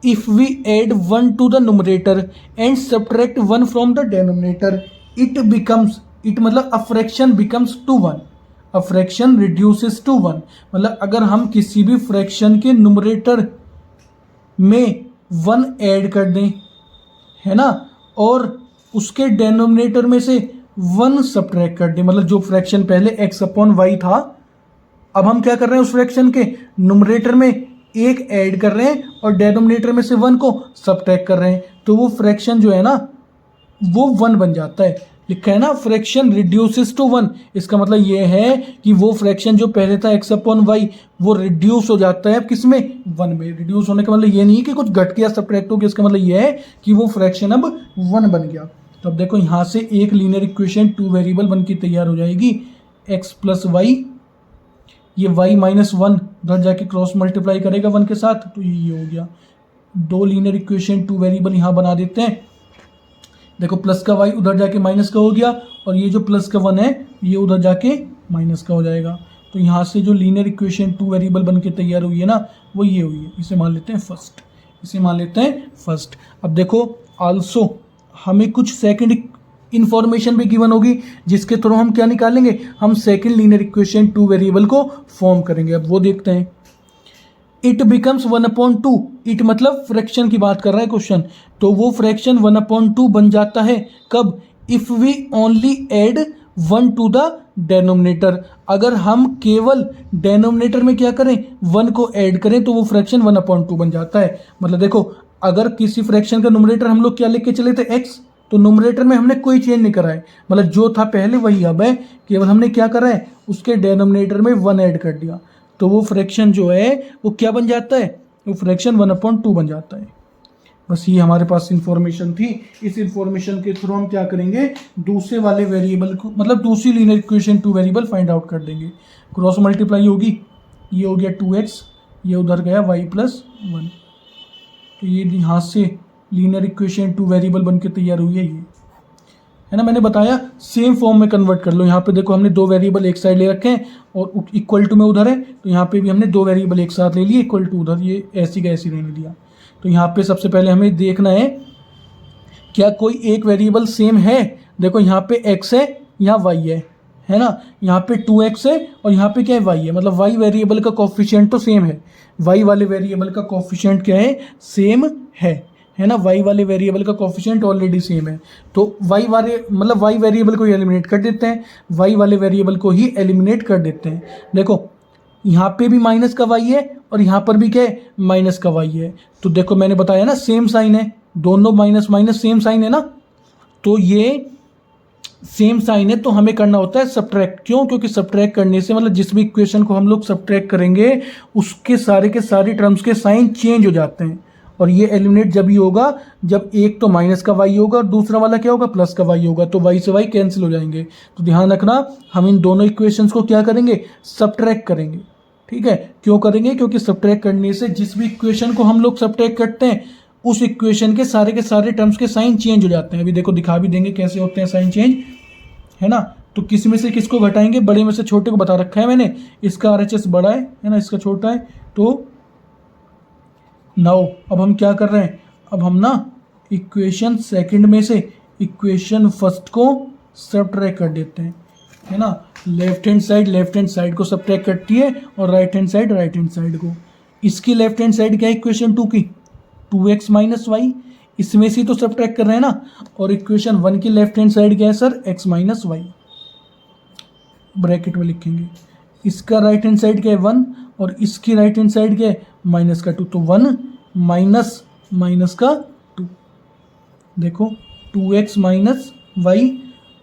if we add 1 to the numerator and subtract 1 from the denominator it becomes, it मतलब a fraction becomes to 1, a fraction reduces to 1, मतलब अगर हम किसी भी फ्रैक्शन के नुमरेटर में 1 ऐड कर दें, है ना, और उसके डेनोमिनेटर में से 1 सब्ट्रैक्ट कर दें, मतलब जो फ्रैक्शन पहले x अपॉन वाई था, अब हम क्या कर रहे हैं उस फ्रैक्शन के नुमरेटर में 1 ऐड कर रहे हैं और डेनोमिनेटर में से 1 को सब्ट्रैक्ट कर रहे हैं, तो वो फ्रैक्शन जो है ना वो 1 बन जाता है। लिखा है ना फ्रैक्शन रिड्यूसेस टू 1, इसका मतलब ये है कि वो फ्रैक्शन जो पहले था x अपॉन वाई वो रिड्यूस हो जाता है किस में, 1 में। रिड्यूस होने का मतलब ये नहीं कि कुछ घट गया सब्ट्रैक्ट हो गया, इसका मतलब ये है कि वो फ्रैक्शन अब 1 बन गया। तो अब देखो यहाँ से एक लीनियर इक्वेशन टू वेरिएबल बन के तैयार हो जाएगी, x प्लस वाई, ये y माइनस 1 उधर जाके क्रॉस मल्टीप्लाई करेगा 1 के साथ, तो ये हो गया। दो लीनियर इक्वेशन टू वेरिएबल यहाँ बना देते हैं, देखो प्लस का y उधर जाके माइनस का हो गया और ये जो प्लस का 1 है ये उधर जाके माइनस का हो जाएगा। तो यहाँ से जो लीनियर इक्वेशन टू वेरिएबल बन के तैयार हुई है ना वो ये हुई है, इसे मान लेते हैं फर्स्ट, इसे मान लेते हैं फर्स्ट। अब देखो आल्सो हमें कुछ सेकंड इंफॉर्मेशन भी गिवन होगी जिसके थ्रू हम क्या निकालेंगे, हम second linear equation two variable को फॉर्म करेंगे। अब वो देखते हैं, इट बिकम्स 1/2, इट मतलब फ्रैक्शन की बात कर रहा है क्वेश्चन, तो वो फ्रैक्शन 1/2 बन जाता है कब, if we only add 1 to the denominator, अगर हम केवल डेनोमिनेटर में क्या करें 1 को ऐड करें तो वो फ्रैक्शन 1/2 बन जाता है। मतलब देखो अगर किसी फ्रैक्शन का नुमरेटर हम लोग क्या लिख के चले थे x, तो नुमरेटर में हमने कोई चेंज नहीं करा है, मतलब जो था पहले वही अब है, केवल हमने क्या करा है उसके डेनोमिनेटर में 1 ऐड कर दिया, तो वो फ्रैक्शन जो है वो क्या बन जाता है, वो फ्रैक्शन 1/2 बन जाता है। बस ये हमारे पास इंफॉर्मेशन थी, इस इंफॉर्मेशन के थ्रू हम क्या करेंगे दूसरे वाले वेरिएबल को, मतलब दूसरी linear equation two variable find out कर देंगे। क्रॉस मल्टीप्लाई होगी, ये हो गया 2x, ये उधर गया y प्लस 1, तो ये यहाँ से लीनियर इक्वेशन टू वेरिएबल बन के तैयार हुई है ये, है ना। मैंने बताया सेम फॉर्म में कन्वर्ट कर लो, यहाँ पे देखो हमने दो वेरिएबल एक साइड ले रखे हैं और इक्वल टू में उधर है, तो यहाँ पे भी हमने दो वेरिएबल एक साथ ले लिए, इक्वल टू उधर, ये ऐसी का ऐसी रहने दिया। तो यहाँ पे सबसे पहले हमें देखना है क्या कोई एक वेरिएबल सेम है, देखो यहाँ पे x है यहाँ y है ना, यहाँ पे 2x है और यहाँ पे क्या है y है, मतलब y वेरिएबल का कोफिशिएंट तो सेम है, y वाले वेरिएबल का कोफिशिएंट क्या है सेम है ना, y वाले वेरिएबल का कोफिशिएंट ऑलरेडी सेम है, तो y वाले मतलब y वेरिएबल को एलिमिनेट कर देते हैं, y वाले वेरिएबल को ही एलिमिनेट कर देते हैं। देखो यहाँ पे भी माइनस का y है और यहाँ पर भी क्या है माइनस का y है, तो देखो मैंने बताया ना सेम साइन है, दोनों माइनस माइनस सेम साइन है ना, तो ये सेम साइन है तो हमें करना होता है सब्ट्रैक्ट, क्यों, क्योंकि सब्ट्रैक्ट करने से मतलब जिस भी इक्वेशन को हम लोग सब्ट्रैक्ट करेंगे उसके सारे के सारे टर्म्स के साइन चेंज हो जाते हैं, और ये एलिमिनेट जब ही होगा जब एक तो माइनस का y होगा और दूसरा वाला क्या होगा प्लस का y होगा, तो y से y कैंसिल हो जाएंगे। तो ध्यान रखना हम इन दोनों इक्वेशंस को क्या करेंगे सब्ट्रैक्ट करेंगे, ठीक है। क्यों करेंगे, क्योंकि सब्ट्रैक्ट करने से जिस भी इक्वेशन को हम लोग सब्ट्रैक्ट करते हैं उस इक्वेशन के सारे टर्म्स के साइन चेंज हो जाते हैं। अभी देखो दिखा भी देंगे कैसे होते हैं साइन चेंज, है ना। तो किसी में से किसको घटाएंगे, बड़े में से छोटे को बता रखा है मैंने, इसका RHS बड़ा है ना, इसका छोटा है, तो नाउ अब हम क्या कर रहे हैं, अब हम ना इक्वेशन सेकंड में से इक्वेशन फर्स्ट को सब्ट्रैक्ट कर देते हैं, है ना। लेफ्ट हैंड साइड को सब्ट्रैक्ट करती है और राइट हैंड साइड को। इसकी लेफ्ट हैंड साइड क्या है इक्वेशन 2 की 2x माइनस वाई, इसमें से तो सब्ट्रैक्ट कर रहे हैं ना, और इक्वेशन 1 की लेफ्ट हैंड साइड क्या है sir x minus Y, bracket में लिखेंगे। इसका राइट हैंड साइड क्या है 1 और इसकी राइट हैंड साइड क्या है माइनस का 2, तो 1 माइनस माइनस का 2, देखो 2x माइनस वाई,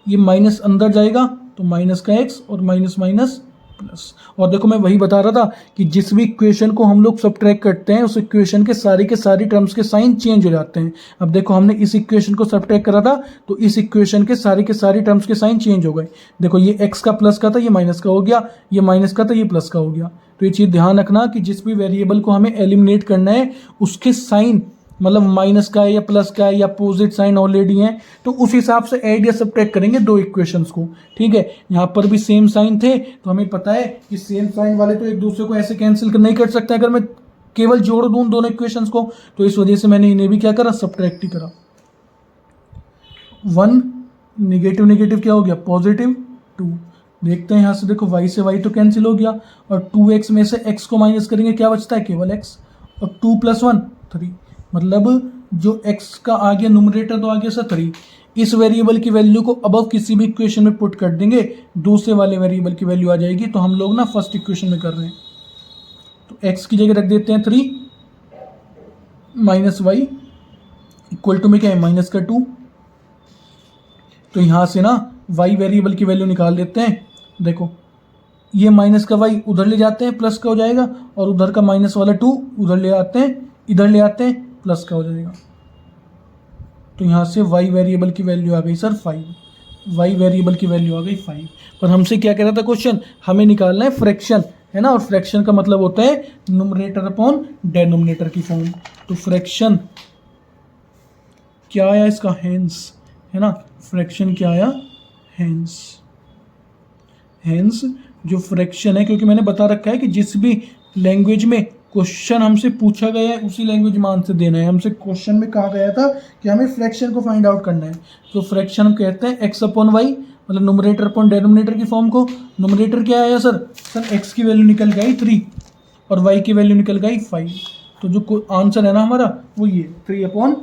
ये माइनस अंदर जाएगा तो माइनस का x और माइनस माइनस प्लस। और देखो मैं वही बता रहा था कि जिस भी इक्वेशन को हम लोग सब्ट्रैक्ट करते हैं उस इक्वेशन के सारी टर्म्स के साइन चेंज हो जाते हैं। अब देखो हमने इस इक्वेशन को सब्ट्रैक्ट करा था तो इस इक्वेशन के सारी टर्म्स के साइन चेंज हो गए। देखो ये x का प्लस का था, ये माइनस का हो गया, ये माइनस का था, ये प्लस का हो गया। तो ये चीज़ ध्यान रखना कि जिस भी वेरिएबल को हमें एलिमिनेट करना है उसके साइन मतलब माइनस का है या प्लस का है या अपोजिट साइन ऑलरेडी है, तो उस हिसाब से ऐड या सब्ट्रैक्ट करेंगे दो इक्वेशंस को। ठीक है, यहाँ पर भी सेम साइन थे तो हमें पता है कि सेम साइन वाले तो एक दूसरे को ऐसे कैंसिल नहीं कर सकते अगर मैं केवल जोड़ दूं दोनों इक्वेशंस को, तो इस वजह से मैंने इन्हें भी क्या करा, सब्ट्रैक्ट ही करा। 1 नेगेटिव नेगेटिव क्या हो गया, पॉजिटिव 2। देखते हैं यहाँ से, देखो y से y तो कैंसिल हो गया और 2x में से x को माइनस करेंगे क्या बचता है, केवल x। और 2 + 1 3, मतलब जो x का आ गया न्यूमरेटर तो आ गया सर 3। इस वेरिएबल की वैल्यू को अबव किसी भी इक्वेशन में पुट कर देंगे, दूसरे वाले वेरिएबल की वैल्यू आ जाएगी। तो हम लोग ना फर्स्ट इक्वेशन में कर रहे हैं, तो x की जगह रख देते हैं 3 माइनस y इक्वल टू में क्या है, माइनस का 2। तो यहाँ से ना y वेरिएबल की वैल्यू निकाल देते हैं। देखो ये माइनस का y उधर ले जाते हैं, प्लस का हो जाएगा, और उधर का माइनस वाला 2 उधर ले आते हैं, इधर ले आते हैं, प्लस का हो जाएगा। तो यहाँ से y वेरिएबल की वैल्यू आ गई सर 5। y वेरिएबल की वैल्यू आ गई 5। पर हमसे क्या कह रहा था क्वेश्चन, हमें निकालना है फ्रैक्शन, है ना। और फ्रैक्शन का मतलब होता है न्यूमरेटर अपॉन डेनोमिनेटर की फॉर्म। तो फ्रैक्शन क्या आया इसका, हेंस, है ना। फ्रैक्शन क्या आया, हेंस। हेंस जो फ्रैक्शन है, क्योंकि मैंने बता रखा है कि जिस भी लैंग्वेज में क्वेश्चन हमसे पूछा गया है उसी लैंग्वेज में आंसर देना है। हमसे क्वेश्चन में कहा गया था कि हमें फ्रैक्शन को फाइंड आउट करना है, तो फ्रैक्शन हम कहते हैं x अपॉन वाई, मतलब न्यूमरेटर अपॉन डेनोमिनेटर की फॉर्म को। न्यूमरेटर क्या आया सर x की वैल्यू निकल गई 3 और y की वैल्यू निकल गई 5। तो जो आंसर है ना हमारा वो ये 3/5।